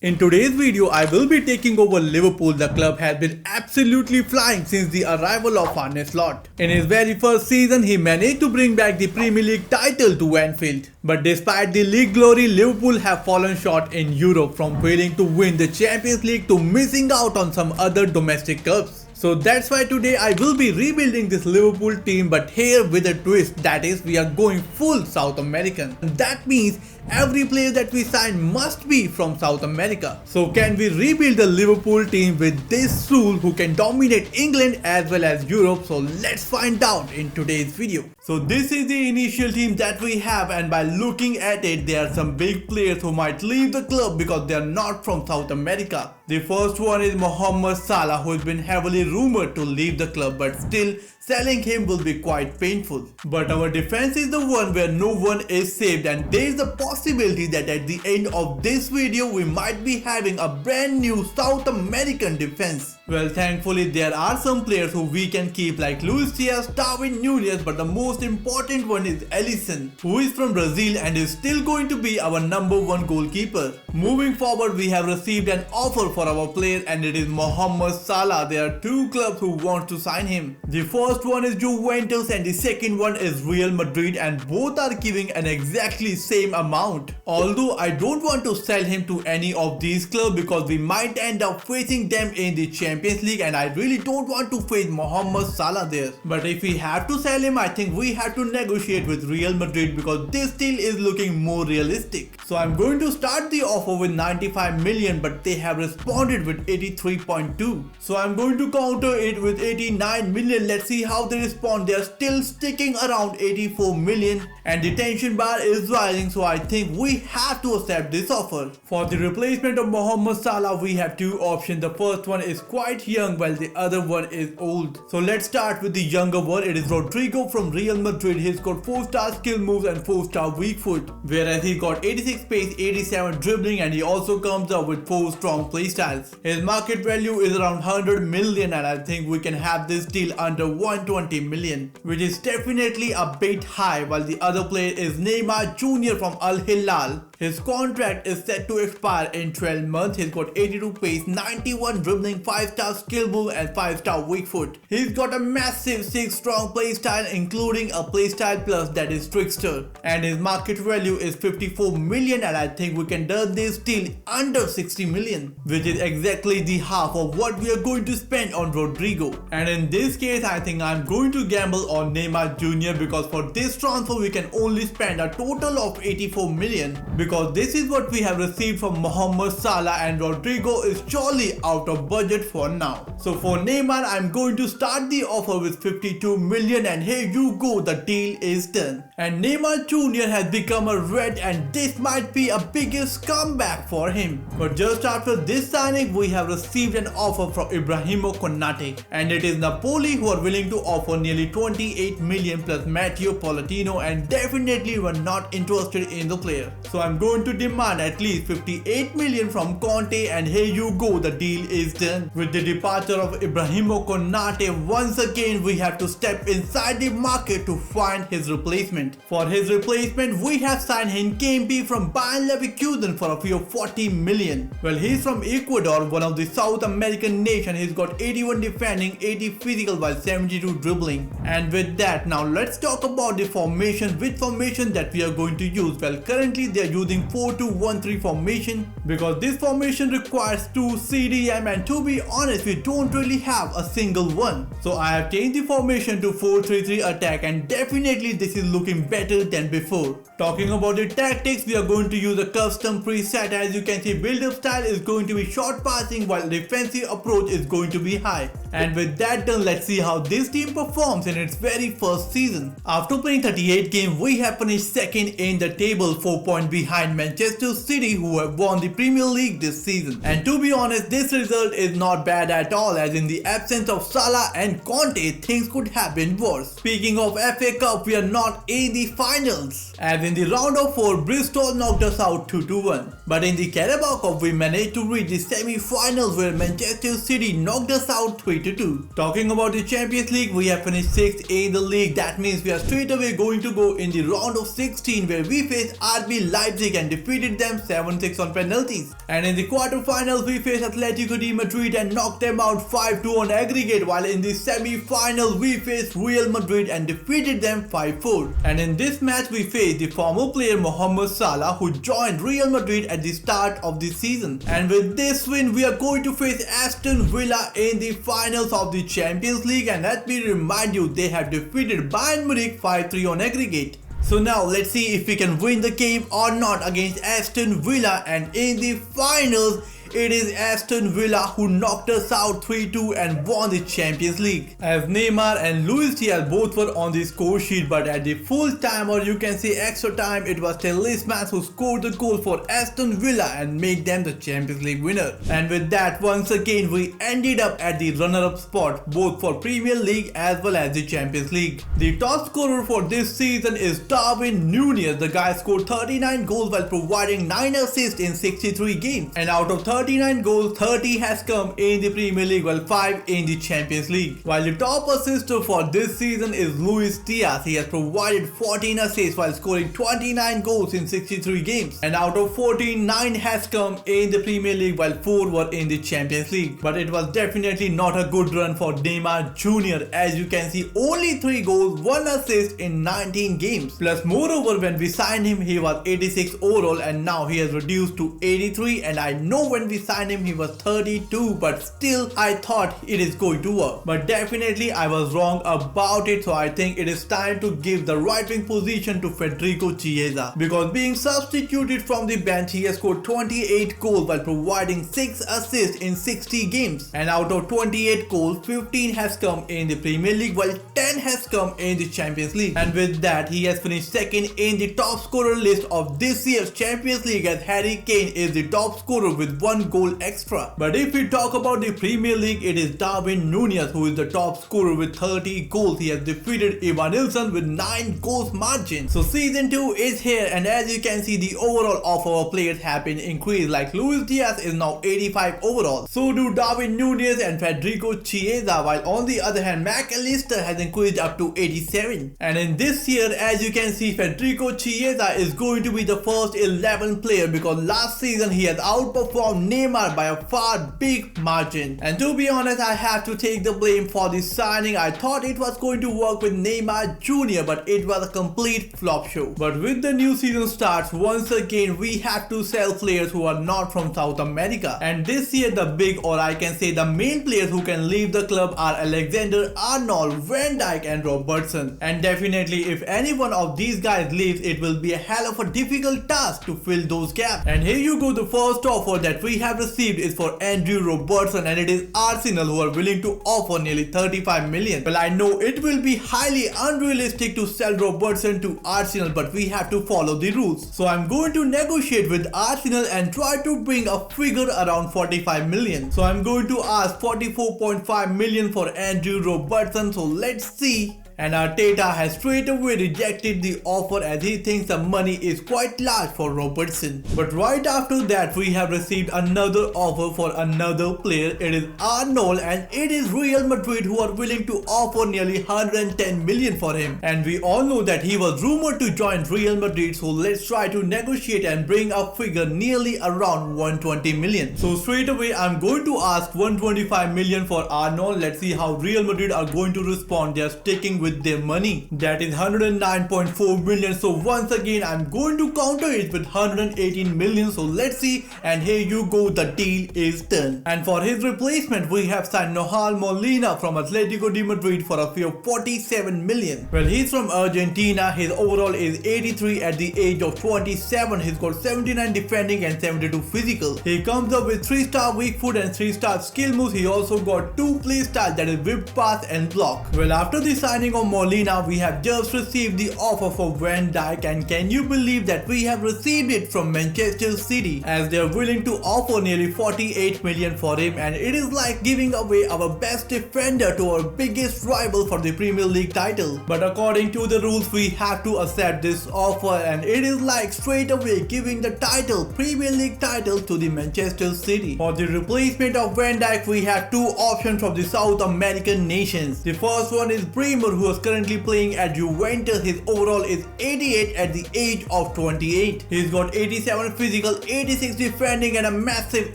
In today's video, I will be taking over Liverpool. The club has been absolutely flying since the arrival of Arne Slot. In his very first season, he managed to bring back the Premier League title to Anfield. But despite the league glory, Liverpool have fallen short in Europe, from failing to win the Champions League to missing out on some other domestic cups. So that's why today I will be rebuilding this Liverpool team, but here with a twist, that is, we are going full South American. And that means every player that we sign must be from South America. So can we rebuild the Liverpool team with this rule who can dominate England as well as Europe? So let's find out in today's video. So this is the initial team that we have, and by looking at it, there are some big players who might leave the club because they are not from South America. The first one is Mohamed Salah, who has been heavily rumored to leave the club, but still selling him will be quite painful. But our defense is the one where no one is saved, and there is a possibility that at the end of this video we might be having a brand new South American defense. Well, thankfully there are some players who we can keep like Luis Diaz, Darwin Núñez, but the most important one is Alisson, who is from Brazil and is still going to be our #1 goalkeeper. Moving forward, we have received an offer for our player and it is Mohamed Salah. There are two clubs who want to sign him. The first one is Juventus and the second one is Real Madrid, and both are giving an exactly same amount. Although I don't want to sell him to any of these clubs because we might end up facing them in the Champions League, and I really don't want to face Mohamed Salah there. But if we have to sell him, I think we have to negotiate with Real Madrid because this deal is looking more realistic. So I'm going to start the offer with 95 million, but they have responded with 83.2. So I'm going to counter it with 89 million. Let's see how they respond. They are still sticking around 84 million and the tension bar is rising, so I think we have to accept this offer. For the replacement of Mohamed Salah, we have two options. The first one is quite young while the other one is old. So let's start with the younger one. It is Rodrigo from Real Madrid. He's got 4-star skill moves and 4-star weak foot, whereas he got 86 pace, 87 dribbling, and he also comes up with 4 strong playstyles. His market value is around 100 million, and I think we can have this deal under 120 million, which is definitely a bit high. While the other player is Neymar Jr. from Al Hilal. His contract is set to expire in 12 months. He's got 82 pace, 91 dribbling, 5-star skill move and 5-star weak foot. He's got a massive 6 strong playstyle, including a playstyle plus that is trickster, and his market value is 54 million, and I think we can do this deal under 60 million, which is exactly the half of what we are going to spend on Rodrigo. And in this case, I think I'm going to gamble on Neymar Jr. because for this transfer we can only spend a total of 84 million, because this is what we have received from Mohamed Salah and Rodrigo is surely out of budget for now. So for Neymar, I'm going to start the offer with 52 million, and here you go, the deal is done. And Neymar Jr. has become a red, and this might be a biggest comeback for him. But just after this signing, we have received an offer from Ibrahimo Konate, and it is Napoli who are willing to offer nearly 28 million plus Matteo Pochettino, and definitely were not interested in the player. So I'm going to demand at least 58 million from Conte, and here you go, the deal is done. With the departure of Ibrahimo Konate, once again we have to step inside the market to find his replacement. For his replacement, we have signed Hinkembe from Bayern Leverkusen for a fee of 40 million. Well, he's from Ecuador, one of the South American nation. He's got 81 defending, 80 physical while 72 dribbling. And with that, now let's talk about the formation. Which formation that we are going to use? Well, currently they are using 4-2-1-3 formation because this formation requires 2 CDM, and to be honest, we don't really have a single one. So I have changed the formation to 4-3-3 attack, and definitely this is looking better than before. Talking about the tactics, we are going to use a custom preset. As you can see, build-up style is going to be short passing while defensive approach is going to be high. And with that done, let's see how this team performs in its very first season. After playing 38 games, we have finished second in the table, 4 points behind Manchester City, who have won the Premier League this season. And to be honest, this result is not bad at all, as in the absence of Salah and Conte, things could have been worse. Speaking of FA Cup, we are not in the finals, as in the round of 4, Bristol knocked us out 2-1. But in the Carabao Cup, we managed to reach the semi-finals where Manchester City knocked us out 3-2. Talking about the Champions League, we have finished 6th in the league. That means we are straight away going to go in the round of 16 where we face RB Leipzig Champions League and defeated them 7-6 on penalties. And in the quarterfinals, we faced Atletico de Madrid and knocked them out 5-2 on aggregate, while in the semi-finals, we faced Real Madrid and defeated them 5-4. And in this match, we faced the former player Mohamed Salah, who joined Real Madrid at the start of the season. And with this win, we are going to face Aston Villa in the finals of the Champions League, and let me remind you, they have defeated Bayern Munich 5-3 on aggregate. So now let's see if we can win the game or not against Aston Villa, and in the finals, it is Aston Villa who knocked us out 3-2 and won the Champions League. As Neymar and Luis Diaz both were on the score sheet, but at the full time, or you can say extra time, it was Talisman who scored the goal for Aston Villa and made them the Champions League winner. And with that, once again, we ended up at the runner-up spot both for Premier League as well as the Champions League. The top scorer for this season is Darwin Núñez. The guy scored 39 goals while providing 9 assists in 63 games, and out of 39 goals, 30 has come in the Premier League while 5 in the Champions League. While the top assister for this season is Luis Diaz. He has provided 14 assists while scoring 29 goals in 63 games, and out of 14, 9 has come in the Premier League while 4 were in the Champions League. But it was definitely not a good run for Neymar Jr. As you can see, only 3 goals, 1 assist in 19 games. Plus moreover, when we signed him, he was 86 overall, and now he has reduced to 83, and I know when we signed him he was 32, but still I thought it is going to work. But definitely I was wrong about it, so I think it is time to give the right wing position to Federico Chiesa, because being substituted from the bench, he has scored 28 goals while providing 6 assists in 60 games, and out of 28 goals, 15 has come in the Premier League while 10 has come in the Champions League. And with that, he has finished second in the top scorer list of this year's Champions League, as Harry Kane is the top scorer with 1 goal extra. But if we talk about the Premier League, it is Darwin Núñez who is the top scorer with 30 goals. He has defeated Evanilson with 9 goals margin. So season 2 is here, and as you can see, the overall of our players have been increased. Like Luis Diaz is now 85 overall, so do Darwin Núñez and Federico Chiesa, while on the other hand, McAllister has increased up to 87. And in this year, as you can see, Federico Chiesa is going to be the first 11 player, because last season he has outperformed Neymar by a far big margin. And to be honest, I have to take the blame for this signing. I thought it was going to work with Neymar Jr., but it was a complete flop show. But with the new season starts, once again we have to sell players who are not from South America. And this year the big, or I can say the main players who can leave the club are Alexander-Arnold, Van Dijk and Robertson. And definitely if any one of these guys leaves, it will be a hell of a difficult task to fill those gaps. And here you go, the first offer that we have received is for Andrew Robertson, and it is Arsenal who are willing to offer nearly 35 million. Well, I know it will be highly unrealistic to sell Robertson to Arsenal, but we have to follow the rules. So I'm going to negotiate with Arsenal and try to bring a figure around 45 million. So I'm going to ask 44.5 million for Andrew Robertson. So let's see. And Arteta has straight away rejected the offer, as he thinks the money is quite large for Robertson. But right after that, we have received another offer for another player. It is Arnold, and it is Real Madrid who are willing to offer nearly 110 million for him. And we all know that he was rumored to join Real Madrid, so let's try to negotiate and bring a figure nearly around 120 million. So straight away I'm going to ask 125 million for Arnold. Let's see how Real Madrid are going to respond. They are sticking with their money, that is 109.4 million. So once again I'm going to counter it with 118 million. So let's see, and here you go, the deal is done. And for his replacement, we have signed Nahuel Molina from Atletico de Madrid for a fee of 47 million. Well, he's from Argentina. His overall is 83 at the age of 27. He's got 79 defending and 72 physical. He comes up with 3-star weak foot and 3-star skill moves. He also got 2 play styles, that is whip pass and block. Well, after the signing of Molina, we have just received the offer for Van Dijk, and can you believe that we have received it from Manchester City, as they are willing to offer nearly 48 million for him. And it is like giving away our best defender to our biggest rival for the Premier League title. But according to the rules, we have to accept this offer, and it is like straight away giving the title, Premier League title, to the Manchester City. For the replacement of Van Dijk, we have 2 options from the South American nations. The first one is Bremer, who was currently playing at Juventus. His overall is 88 at the age of 28. He's got 87 physical, 86 defending and a massive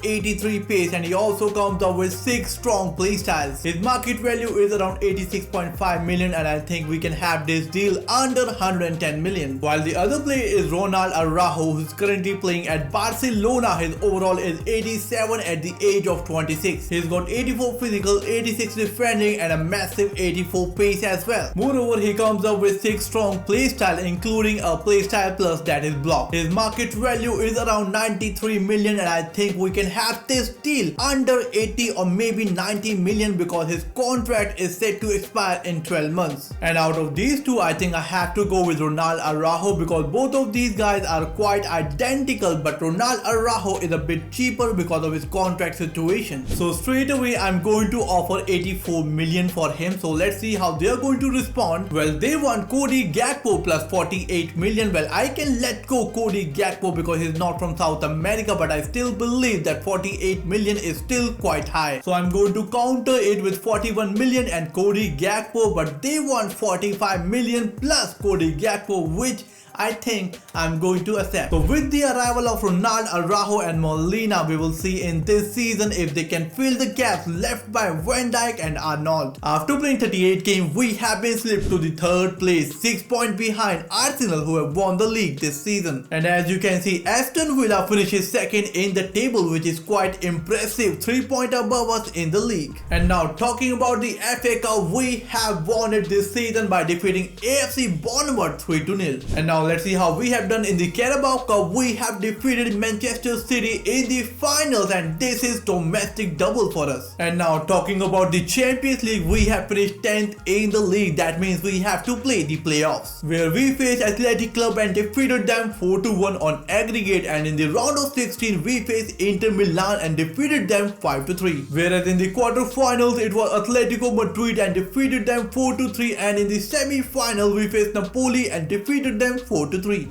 83 pace, and he also comes up with 6 strong playstyles. His market value is around 86.5 million, and I think we can have this deal under 110 million. While the other player is Ronald Araujo, who's currently playing at Barcelona. His overall is 87 at the age of 26. He's got 84 physical, 86 defending and a massive 84 pace as well. Moreover, he comes up with 6 strong playstyle, including a playstyle plus that is block. His market value is around 93 million, and I think we can have this deal under 80 or maybe 90 million because his contract is set to expire in 12 months. And out of these two, I think I have to go with Ronald Araujo because both of these guys are quite identical, but Ronald Araujo is a bit cheaper because of his contract situation. So straight away I'm going to offer 84 million for him. So let's see how they are going to respond. Well, they want Cody Gakpo plus 48 million. Well, I can let go Cody Gakpo because he's not from South America, but I still believe that 48 million is still quite high. So I'm going to counter it with 41 million and Cody Gakpo, but they want 45 million plus Cody Gakpo, which I think I'm going to accept. So with the arrival of Ronald Araujo and Molina, we will see in this season if they can fill the gaps left by Van Dijk and Arnold. After playing 38 games, we have been slipped to the 3rd place, 6 points behind Arsenal, who have won the league this season. And as you can see, Aston Villa finishes 2nd in the table, which is quite impressive, 3 points above us in the league. And now talking about the FA Cup, we have won it this season by defeating AFC Bournemouth 3-0. And now let's see how we have done in the Carabao Cup. We have defeated Manchester City in the finals, and this is domestic double for us. And now talking about the Champions League, we have finished 10th in the league. That means we have to play the playoffs, where we faced Athletic Club and defeated them 4-1 on aggregate, and in the round of 16 we faced Inter Milan and defeated them 5-3. Whereas in the quarterfinals it was Atletico Madrid and defeated them 4-3, and in the semi-final we faced Napoli and defeated them 4-3.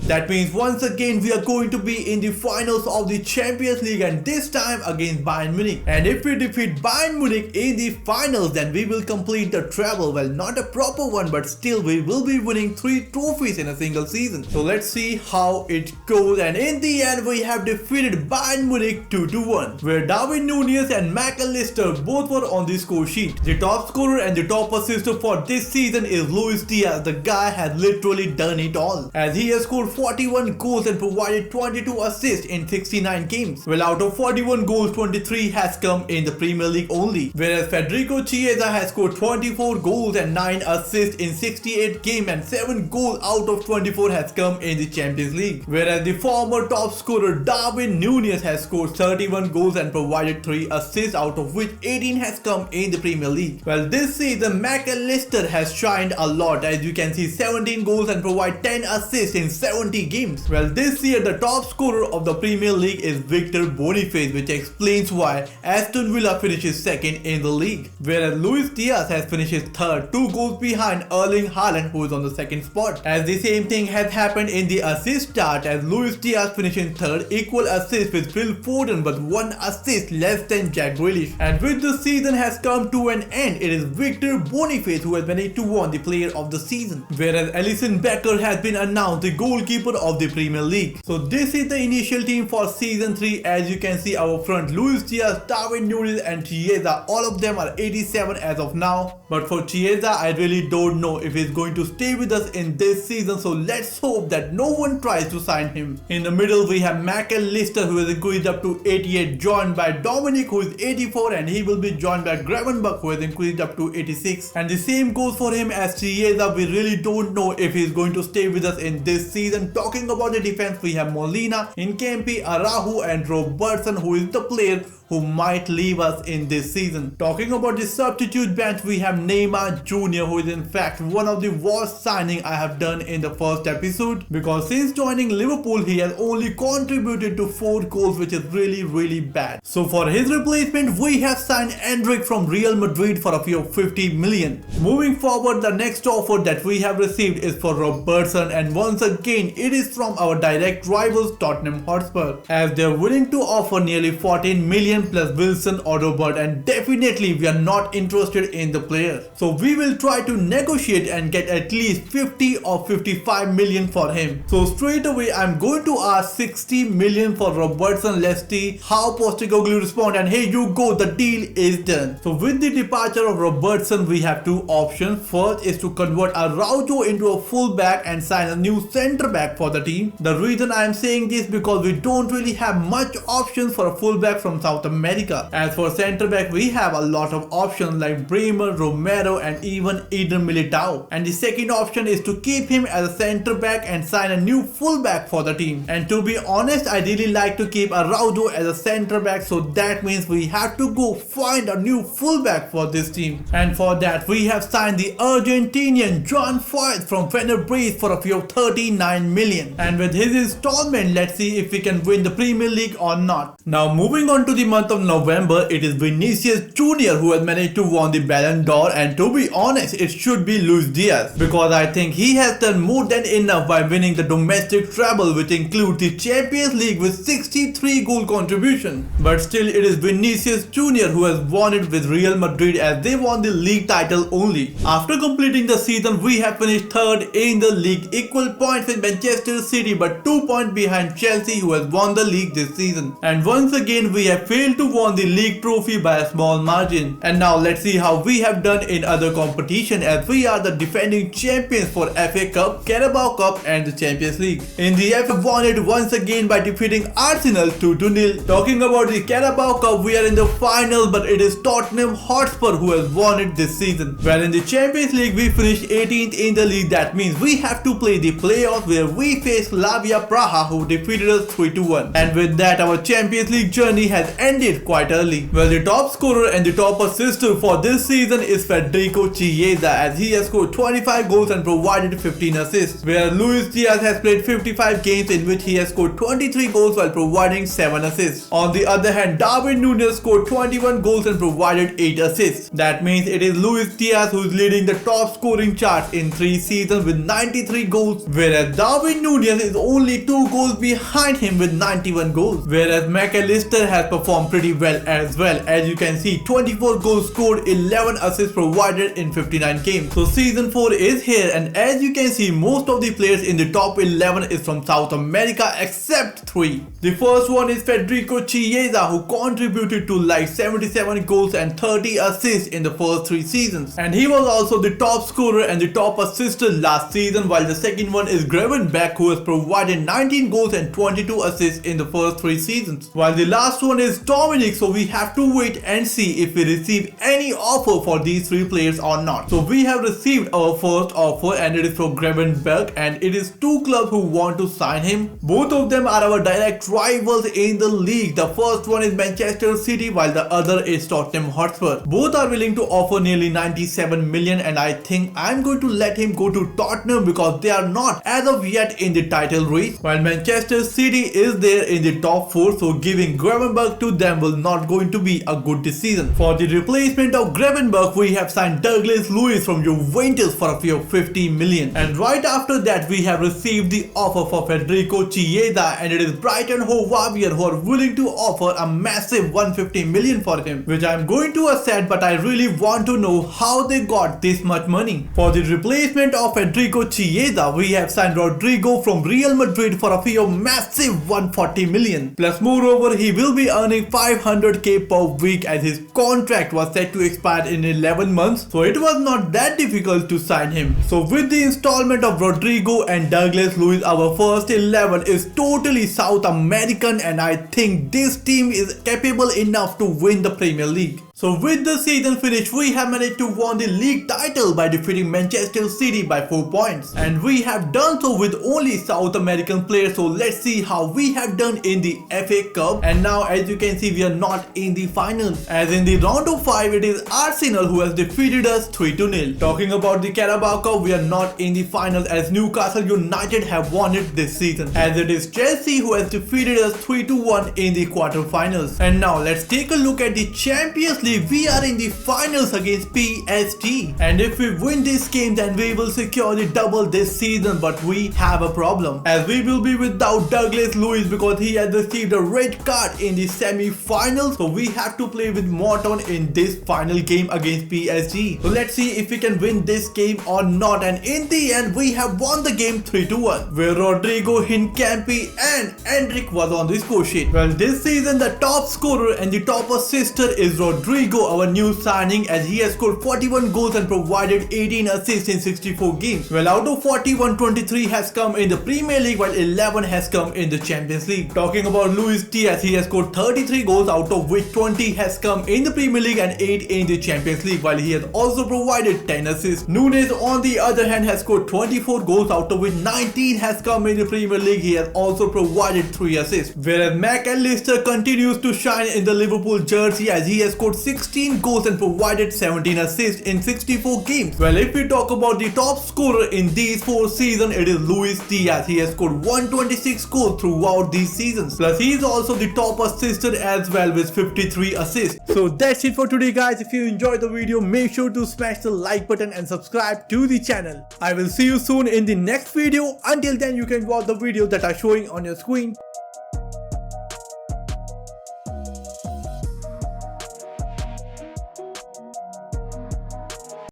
That means once again we are going to be in the finals of the Champions League, and this time against Bayern Munich. And if we defeat Bayern Munich in the finals, then we will complete the treble. Well, not a proper one, but still we will be winning 3 trophies in a single season. So let's see how it goes, and in the end we have defeated Bayern Munich 2-1, where Darwin Núñez and McAllister both were on the score sheet. The top scorer and the top assister for this season is Luis Diaz. The guy has literally done it all, as he has scored 41 goals and provided 22 assists in 69 games. Well, out of 41 goals, 23 has come in the Premier League only, whereas Federico Chiesa has scored 24 goals and 9 assists in 68 games, and 7 goals out of 24 has come in the Champions League. Whereas the former top scorer Darwin Núñez has scored 31 goals and provided 3 assists, out of which 18 has come in the Premier League. Well, this season McAllister has shined a lot, as you can see, 17 goals and provide 10 assists in 70 games. Well, this year the top scorer of the Premier League is Victor Boniface, which explains why Aston Villa finishes 2nd in the league, whereas Luis Diaz has finished 3rd, 2 goals behind Erling Haaland, who is on the 2nd spot. As the same thing has happened in the assist chart, as Luis Diaz finishing 3rd, equal assists with Phil Foden, but 1 assist less than Jack Grealish. And with the season has come to an end, it is Victor Boniface who has managed to win the player of the season, whereas Alisson Becker has been announced the goalkeeper of the Premier League. So this is the initial team for season 3. As you can see, our front Luis Diaz, Darwin Núñez and Chiesa, all of them are 87 as of now. But for Chiesa, I really don't know if he's going to stay with us in this season, so let's hope that no one tries to sign him. In the middle we have McAllister, who has increased up to 88, joined by Dominic, who is 84, and he will be joined by Gravenberch, who has increased up to 86. And the same goes for him as Chiesa. We really don't know if he's going to stay with us in this season. Talking about the defense, we have Molina, Nkempe, Araujo and Robertson, who is the player who might leave us in this season. Talking about the substitute bench, we have Neymar Jr., who is in fact one of the worst signing I have done in the first episode, because since joining Liverpool he has only contributed to 4 goals, which is really bad. So for his replacement we have signed Endrick from Real Madrid for a fee of 50 million. Moving forward, the next offer that we have received is for Robertson, and once again it is from our direct rivals Tottenham Hotspur, as they are willing to offer nearly 14 million Willian plus Wilson or Robert, and definitely we are not interested in the player. So we will try to negotiate and get at least 50 or 55 million for him. So straight away I'm going to ask 60 million for Robertson. Let's see how Postecoglou respond, and here you go, the deal is done. So with the departure of Robertson, we have two options. First is to convert Araujo into a fullback and sign a new centre back for the team. The reason I am saying this because we don't really have much options for a fullback from South America. As for centre back, we have a lot of options like Bremer, Romero and even Eden Militao. And the second option is to keep him as a centre back and sign a new fullback for the team. And to be honest, I really like to keep Araujo as a centre back, so that means we have to go find a new fullback for this team. And for that we have signed the Argentinian John Foyth from Fenerbahce for a fee of 39 million. And with his installment, let's see if we can win the Premier League or not. Now moving on to the month of November, it is Vinicius Jr. who has managed to win the Ballon d'Or, and to be honest it should be Luis Diaz, because I think he has done more than enough by winning the domestic treble, which includes the Champions League with 63 goal contribution. But still it is Vinicius Jr. who has won it with Real Madrid, as they won the league title only. After completing the season, we have finished third in the league, equal points with Manchester City but 2 points behind Chelsea, who has won the league this season. And once again we have failed to win the league trophy by a small margin. And now let's see how we have done in other competition, as we are the defending champions for FA Cup, Carabao Cup and the Champions League. In the FA, won it once again by defeating Arsenal 2-0. Talking about the Carabao Cup, we are in the final, but it is Tottenham Hotspur who has won it this season. While in the Champions League we finished 18th in the league. That means we have to play the playoffs, where we face Slavia Praha, who defeated us 3-1. And with that our Champions League journey has ended quite early. Well, the top scorer and the top assister for this season is Federico Chiesa, as he has scored 25 goals and provided 15 assists, where Luis Diaz has played 55 games in which he has scored 23 goals while providing 7 assists. On the other hand, Darwin Núñez scored 21 goals and provided 8 assists. That means it is Luis Diaz who is leading the top scoring chart in 3 seasons with 93 goals, whereas Darwin Núñez is only 2 goals behind him with 91 goals. Whereas McAllister has performed pretty well as well. As you can see, 24 goals scored, 11 assists provided in 59 games. So season 4 is here, and as you can see, most of the players in the top 11 is from South America except 3. The first one is Federico Chiesa, who contributed to like 77 goals and 30 assists in the first 3 seasons, and he was also the top scorer and the top assister last season. While the second one is Gravenberch, who has provided 19 goals and 22 assists in the first 3 seasons. While the last one is Dominic, so we have to wait and see if we receive any offer for these 3 players or not. So we have received our first offer, and it is from Gravenberch, and it is 2 clubs who want to sign him. Both of them are our direct rivals in the league. The first one is Manchester City, while the other is Tottenham Hotspur. Both are willing to offer nearly 97 million, and I think I'm going to let him go to Tottenham because they are not as of yet in the title race, while Manchester City is there in the top 4, so giving Gravenberch to them will not going to be a good decision. For the replacement of Gravenberch, we have signed Douglas Luiz from Juventus for a fee of 50 million. And right after that we have received the offer for Federico Chiesa, and it is Brighton Hove Albion who are willing to offer a massive 150 million for him, which I am going to accept, but I really want to know how they got this much money. For the replacement of Federico Chiesa, we have signed Rodrigo from Real Madrid for a fee of massive 140 million. Plus moreover, he will be earning 500k per week, as his contract was set to expire in 11 months, so it was not that difficult to sign him. So with the installment of Rodrigo and Douglas Luiz, our first 11 is totally South American, and I think this team is capable enough to win the Premier League. So with the season finished, we have managed to win the league title by defeating Manchester City by 4 points. And we have done so with only South American players, so let's see how we have done in the FA Cup. And now as you can see, we are not in the finals, as in the round of 5 it is Arsenal who has defeated us 3-0. Talking about the Carabao Cup, we are not in the finals as Newcastle United have won it this season, as it is Chelsea who has defeated us 3-1 in the quarterfinals. And now let's take a look at the Champions League, Finally, we are in the finals against PSG. And if we win this game, then we will secure the double this season. But we have a problem, as we will be without Douglas Luiz because he has received a red card in the semi-finals. So we have to play with Morton in this final game against PSG. So let's see if we can win this game or not. And in the end, we have won the game 3-1, where Rodrigo, Hincampi and Endrick was on the score sheet. Well, this season the top scorer and the top assister is Rodrigo, our new signing, as he has scored 41 goals and provided 18 assists in 64 games. Well, out of 41, 23 has come in the Premier League while 11 has come in the Champions League. Talking about Luis Diaz, he has scored 33 goals, out of which 20 has come in the Premier League and 8 in the Champions League, while he has also provided 10 assists. Nunes on the other hand has scored 24 goals, out of which 19 has come in the Premier League. He has also provided 3 assists. Whereas McAllister continues to shine in the Liverpool jersey, as he has scored 16 goals and provided 17 assists in 64 games. Well, if we talk about the top scorer in these 4 seasons, it is Luis Diaz. He has scored 126 goals throughout these seasons. Plus, he is also the top assister as well with 53 assists. So that's it for today, guys. If you enjoyed the video, make sure to smash the like button and subscribe to the channel. I will see you soon in the next video. Until then, you can watch the videos that are showing on your screen.